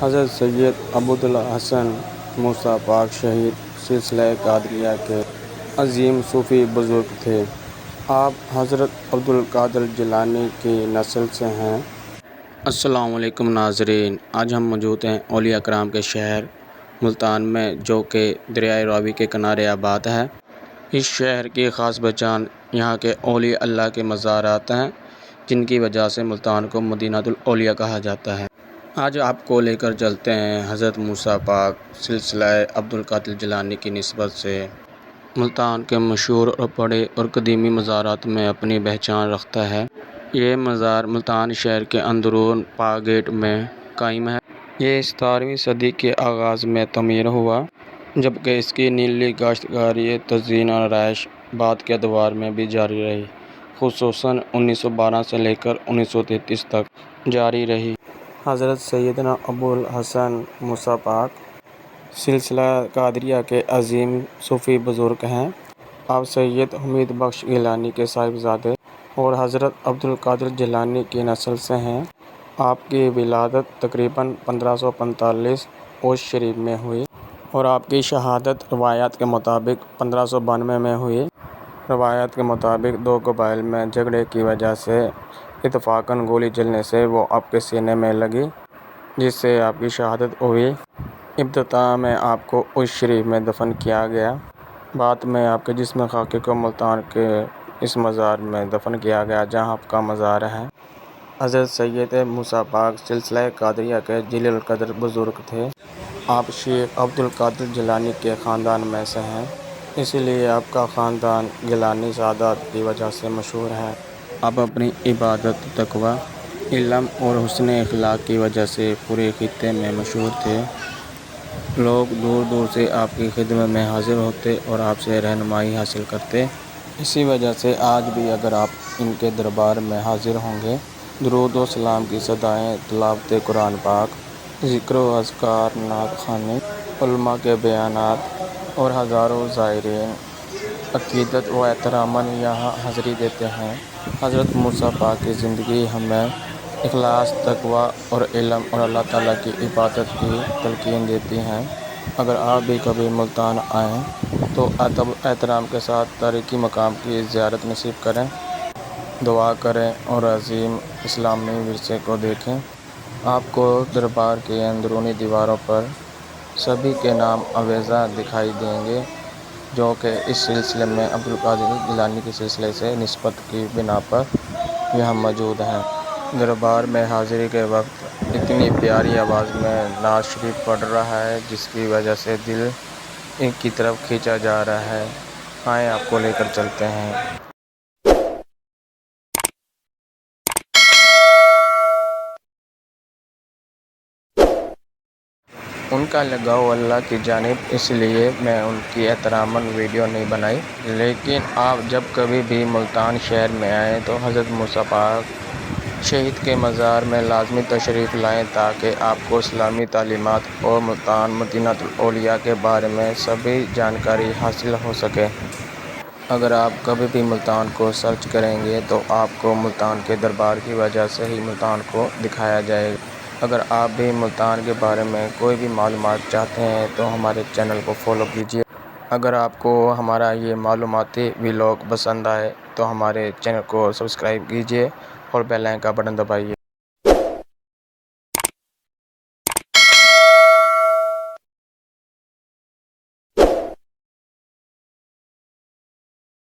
حضرت سید ابوالحسن موسیٰ پاک شہید سلسلہ قادریہ کے عظیم صوفی بزرگ تھے۔ آپ حضرت عبدالقادر جیلانی کی نسل سے ہیں۔ السلام علیکم ناظرین، آج ہم موجود ہیں اولیاء کرام کے شہر ملتان میں، جو کہ دریائے راوی کے کنارے آباد ہے۔ اس شہر کی خاص پہچان یہاں کے اولیاء اللہ کے مزارات ہیں، جن کی وجہ سے ملتان کو مدینہ الاولیاء کہا جاتا ہے۔ آج آپ کو لے کر چلتے ہیں حضرت موسیٰ پاک سلسلہ عبدالقادر جیلانی کی نسبت سے ملتان کے مشہور اور بڑے اور قدیمی مزارات میں اپنی پہچان رکھتا ہے۔ یہ مزار ملتان شہر کے اندرون پاک گیٹ میں قائم ہے۔ یہ 17ویں صدی کے آغاز میں تعمیر ہوا، جبکہ اس کی نیلی کاشتکاری، تزئین اور آرائش بعد کے ادوار میں بھی جاری رہی، خصوصاً 1912 سے لے کر 1933 تک جاری رہی۔ حضرت سیدنا ابوالحسن موسیٰ پاک سلسلہ قادریہ کے عظیم صوفی بزرگ ہیں۔ آپ سید حمید بخش گیلانی کے صاحبزادے اور حضرت عبدالقادر جیلانی کی نسل سے ہیں۔ آپ کی ولادت تقریباً 1545 اوش شریف میں ہوئی اور آپ کی شہادت روایات کے مطابق 1592 میں ہوئی۔ روایات کے مطابق دو قبائل میں جھگڑے کی وجہ سے اتفاقاً گولی چلنے سے وہ آپ کے سینے میں لگی، جس سے آپ کی شہادت ہوئی۔ ابتدا میں آپ کو اوش شریف میں دفن کیا گیا، بعد میں آپ کے جسم خاکی کو ملتان کے اس مزار میں دفن کیا گیا جہاں آپ کا مزار ہے۔ حضرت سید موسیٰ پاک سلسلہ قادریہ کے جلیل القدر بزرگ تھے۔ آپ شیخ عبدالقادر جیلانی کے خاندان میں سے ہیں، اسی لیے آپ کا خاندان گیلانی سادات کی وجہ سے مشہور ہے۔ آپ اپنی عبادت، تقویٰ، علم اور حسن اخلاق کی وجہ سے پورے خطے میں مشہور تھے۔ لوگ دور دور سے آپ کی خدمت میں حاضر ہوتے اور آپ سے رہنمائی حاصل کرتے۔ اسی وجہ سے آج بھی اگر آپ ان کے دربار میں حاضر ہوں گے، درود و سلام کی صدائیں، تلاوت قرآن پاک، ذکر و اذکار، نعت خوانی، علماء کے بیانات اور ہزاروں زائرین عقیدت و احتراماً یہاں حاضری دیتے ہیں۔ حضرت موسیٰ پاک کی زندگی ہمیں اخلاص، تقویٰ اور علم اور اللہ تعالیٰ کی عبادت کی تلقین دیتی ہیں۔ اگر آپ بھی کبھی ملتان آئیں تو ادب و احترام کے ساتھ تاریخی مقام کی زیارت نصیب کریں، دعا کریں اور عظیم اسلامی ورثے کو دیکھیں۔ آپ کو دربار کی اندرونی دیواروں پر سبھی کے نام آویزاں دکھائی دیں گے، جو کہ اس سلسلے میں عبدالقادر جیلانی کے سلسلے سے نسبت کی بنا پر یہاں موجود ہیں۔ دربار میں حاضری کے وقت اتنی پیاری آواز میں نعت شریف پڑھ رہا ہے، جس کی وجہ سے دل ان کی طرف کھینچا جا رہا ہے۔ آئیں آپ کو لے کر چلتے ہیں۔ ان کا لگاؤ اللہ کی جانب، اس لیے میں ان کی احتراماً ویڈیو نہیں بنائی، لیکن آپ جب کبھی بھی ملتان شہر میں آئیں تو حضرت موسیٰ پاک شہید کے مزار میں لازمی تشریف لائیں، تاکہ آپ کو اسلامی تعلیمات اور ملتان مدینہ الاولیاء کے بارے میں سبھی جانکاری حاصل ہو سکے۔ اگر آپ کبھی بھی ملتان کو سرچ کریں گے تو آپ کو ملتان کے دربار کی وجہ سے ہی ملتان کو دکھایا جائے گا۔ اگر آپ بھی ملتان کے بارے میں کوئی بھی معلومات چاہتے ہیں تو ہمارے چینل کو فالو کیجیے۔ اگر آپ کو ہمارا یہ معلوماتی ولاگ پسند آئے تو ہمارے چینل کو سبسکرائب کیجیے اور بیل آئکن کا بٹن دبائیے۔